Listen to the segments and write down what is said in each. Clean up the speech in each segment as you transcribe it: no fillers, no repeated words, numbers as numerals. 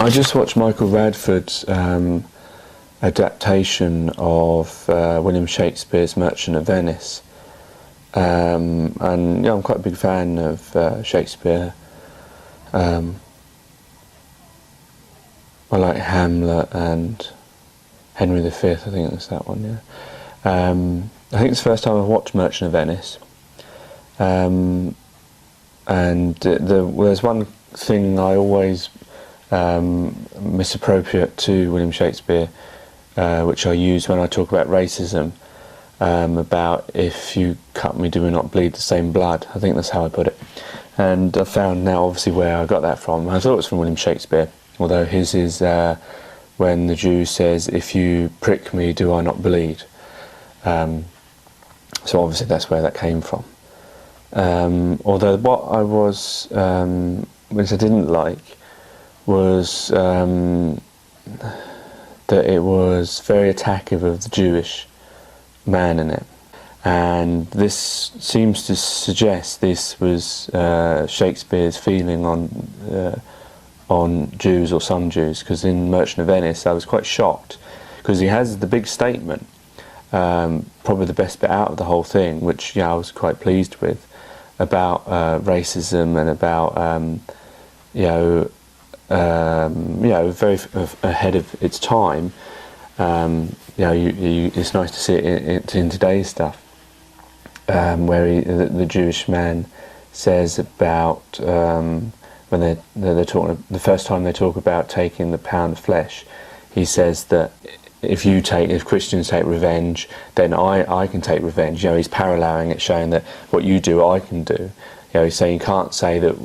I just watched Michael Radford's adaptation of William Shakespeare's Merchant of Venice, and I'm quite a big fan of Shakespeare. I like Hamlet and Henry V. I think that's that one. Yeah, I think it's the first time I've watched Merchant of Venice, and there's one thing I always misappropriate to William Shakespeare, which I use when I talk about racism, about if you cut me, do we not bleed the same blood? I think that's how I put it. And I found now obviously where I got that from. I thought it was from William Shakespeare, although his is when the Jew says, if you prick me, do I not bleed? So obviously that's where that came from. Although what I was, which I didn't like, was that it was very attackive of the Jewish man in it, and this seems to suggest this was Shakespeare's feeling on Jews, or some Jews, because in Merchant of Venice I was quite shocked, because he has the big statement, probably the best bit out of the whole thing, which I was quite pleased with, about racism and about very ahead of its time. It's nice to see it in today's stuff, where the Jewish man says about when they're talking, the first time they talk about taking the pound of flesh, he says that if Christians take revenge, then I can take revenge. He's paralleling it, showing that what you do, I can do. He's saying you can't say that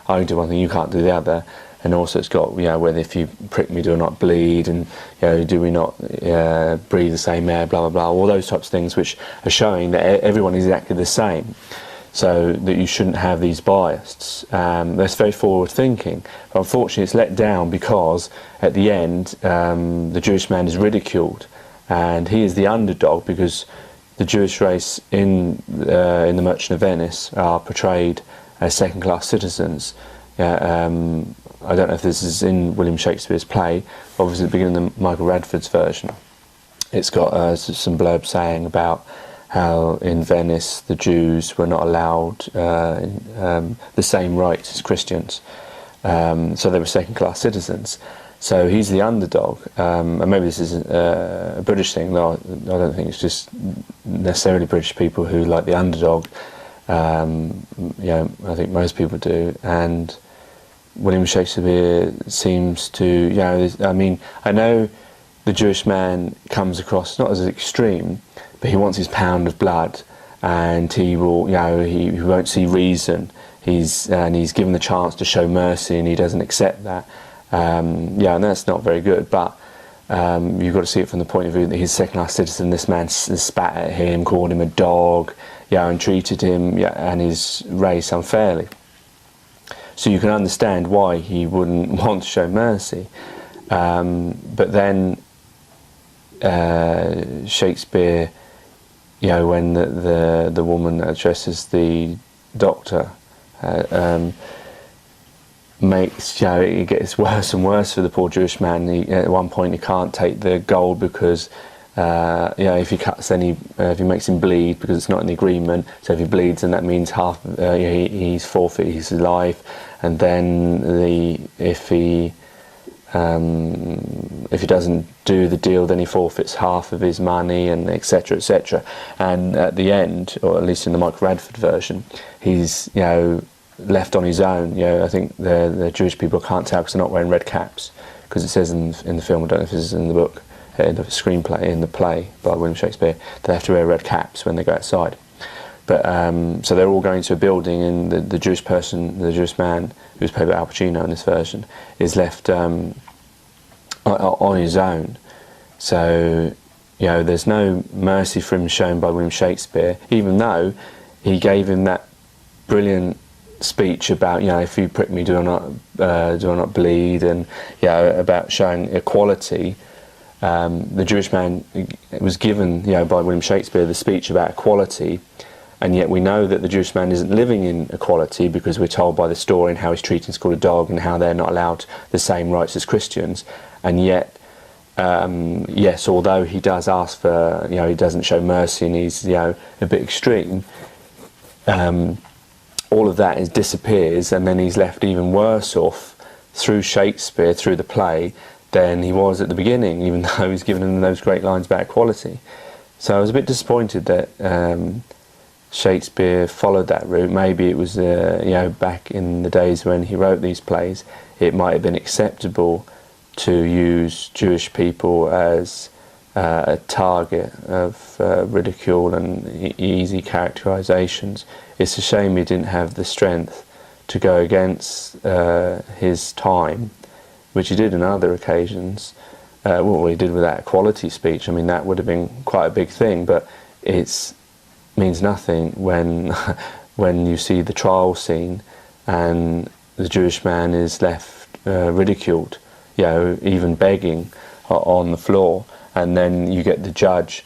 I can do one thing, you can't do the other. And also it's got whether if you prick me, do I not bleed, and do we not breathe the same air, blah blah blah, all those types of things, which are showing that everyone is exactly the same, so that you shouldn't have these biases. That's very forward thinking, but unfortunately it's let down, because at the end the Jewish man is ridiculed, and he is the underdog, because the Jewish race in the Merchant of Venice are portrayed as second-class citizens. I don't know if this is in William Shakespeare's play. Obviously at the beginning of Michael Radford's version, it's got some blurb saying about how in Venice the Jews were not allowed the same rights as Christians, so they were second-class citizens. So he's the underdog, and maybe this is a British thing, though I don't think it's just necessarily British people who like the underdog. I think most people do, and William Shakespeare seems to, I know the Jewish man comes across not as extreme, but he wants his pound of blood, and he will, he won't see reason. He's given the chance to show mercy, and he doesn't accept that. And that's not very good. But you've got to see it from the point of view that he's a second-class citizen. This man spat at him, called him a dog, and treated him and his race unfairly. So you can understand why he wouldn't want to show mercy. But then Shakespeare, when the woman addresses the doctor, makes it gets worse and worse for the poor Jewish man. At one point he can't take the gold because if he cuts, then if he makes him bleed, because it's not in the agreement. So if he bleeds, then that means half he's forfeit his life. And then if he doesn't do the deal, then he forfeits half of his money, and etc. etc. And at the end, or at least in the Michael Radford version, he's left on his own. I think the Jewish people can't tell because they're not wearing red caps, because it says in the film, I don't know if this is in the book, in the screenplay, in the play by William Shakespeare, they have to wear red caps when they go outside. But so they're all going to a building, and the Jewish man, who's played by Al Pacino in this version, is left on his own. So there's no mercy for him shown by William Shakespeare, even though he gave him that brilliant speech about if you prick me, do I not bleed, and about showing equality. The Jewish man was given by William Shakespeare the speech about equality, and yet we know that the Jewish man isn't living in equality, because we're told by the story and how he's treating school a dog and how they're not allowed the same rights as Christians. And yet, yes, although he does ask for, he doesn't show mercy and he's, a bit extreme, all of that disappears, and then he's left even worse off through Shakespeare, through the play, than he was at the beginning, even though he's given him those great lines about equality. So I was a bit disappointed that Shakespeare followed that route. Maybe it was, back in the days when he wrote these plays, it might have been acceptable to use Jewish people as a target of ridicule and easy characterizations. It's a shame he didn't have the strength to go against his time, which he did on other occasions. What he did with that equality speech, I mean, that would have been quite a big thing, but it means nothing when when you see the trial scene and the Jewish man is left ridiculed, even begging on the floor, and then you get the judge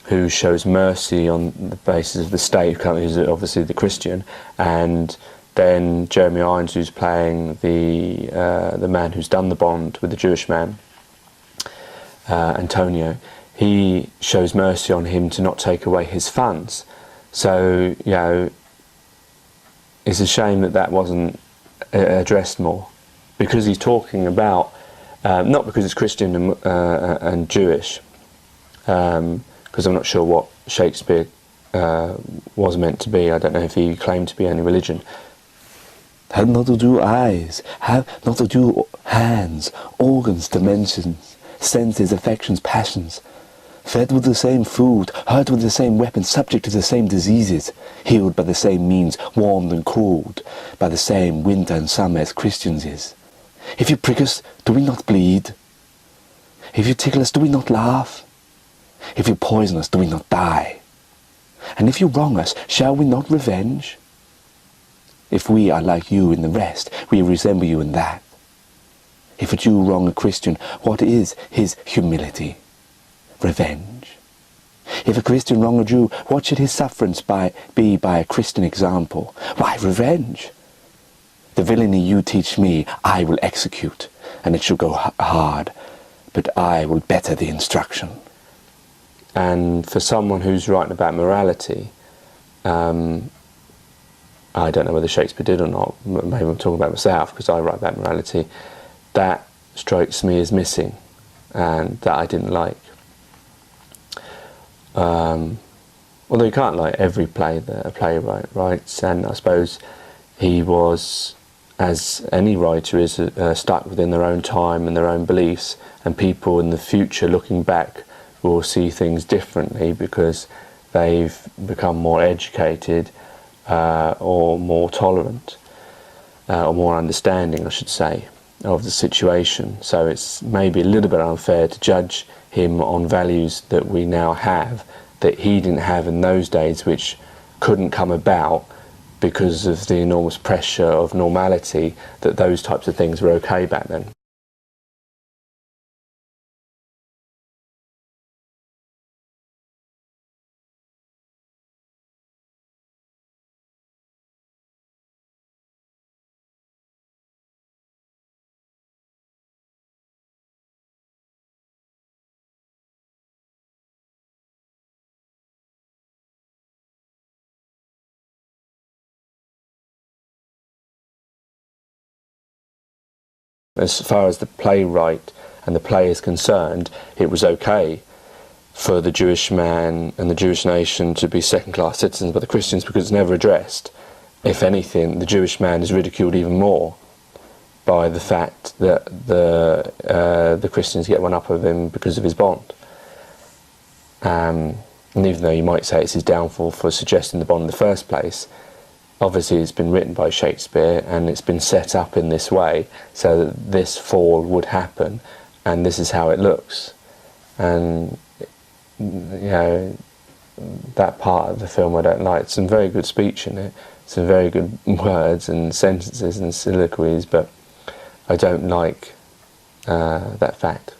who shows mercy on the basis of the state, who's obviously the Christian, and then Jeremy Irons, who's playing the man who's done the bond with the Jewish man, Antonio, he shows mercy on him to not take away his funds. So, it's a shame that wasn't addressed more, because he's talking about, not because it's Christian and Jewish, because I'm not sure what Shakespeare was meant to be. I don't know if he claimed to be any religion. Have not to do eyes, have not to do hands, organs, dimensions, senses, affections, passions, fed with the same food, hurt with the same weapons, subject to the same diseases, healed by the same means, warmed and cooled by the same winter and summer as Christians is. If you prick us, do we not bleed? If you tickle us, do we not laugh? If you poison us, do we not die? And if you wrong us, shall we not revenge? If we are like you in the rest, we resemble you in that. If a Jew wrong a Christian, what is his humility? Revenge. If a Christian wrong a Jew, what should his sufferance be by a Christian example? Why, revenge. The villainy you teach me, I will execute, and it shall go hard, but I will better the instruction. And for someone who's writing about morality, I don't know whether Shakespeare did or not, maybe I'm talking about myself because I write about morality, that strikes me as missing, and that I didn't like. Although you can't like every play that a playwright writes, and I suppose he was, as any writer is, stuck within their own time and their own beliefs, and people in the future looking back will see things differently because they've become more educated or more tolerant or more understanding, I should say, of the situation. So it's maybe a little bit unfair to judge him on values that we now have that he didn't have in those days, which couldn't come about because of the enormous pressure of normality, that those types of things were okay back then. As far as the playwright and the play is concerned, it was okay for the Jewish man and the Jewish nation to be second-class citizens by the Christians, because it's never addressed. If anything, the Jewish man is ridiculed even more by the fact that the Christians get one up of him because of his bond. And even though you might say it's his downfall for suggesting the bond in the first place, obviously it's been written by Shakespeare and it's been set up in this way so that this fall would happen, and this is how it looks. And that part of the film I don't like. Some very good speech in it, some very good words and sentences and soliloquies, but I don't like that fact.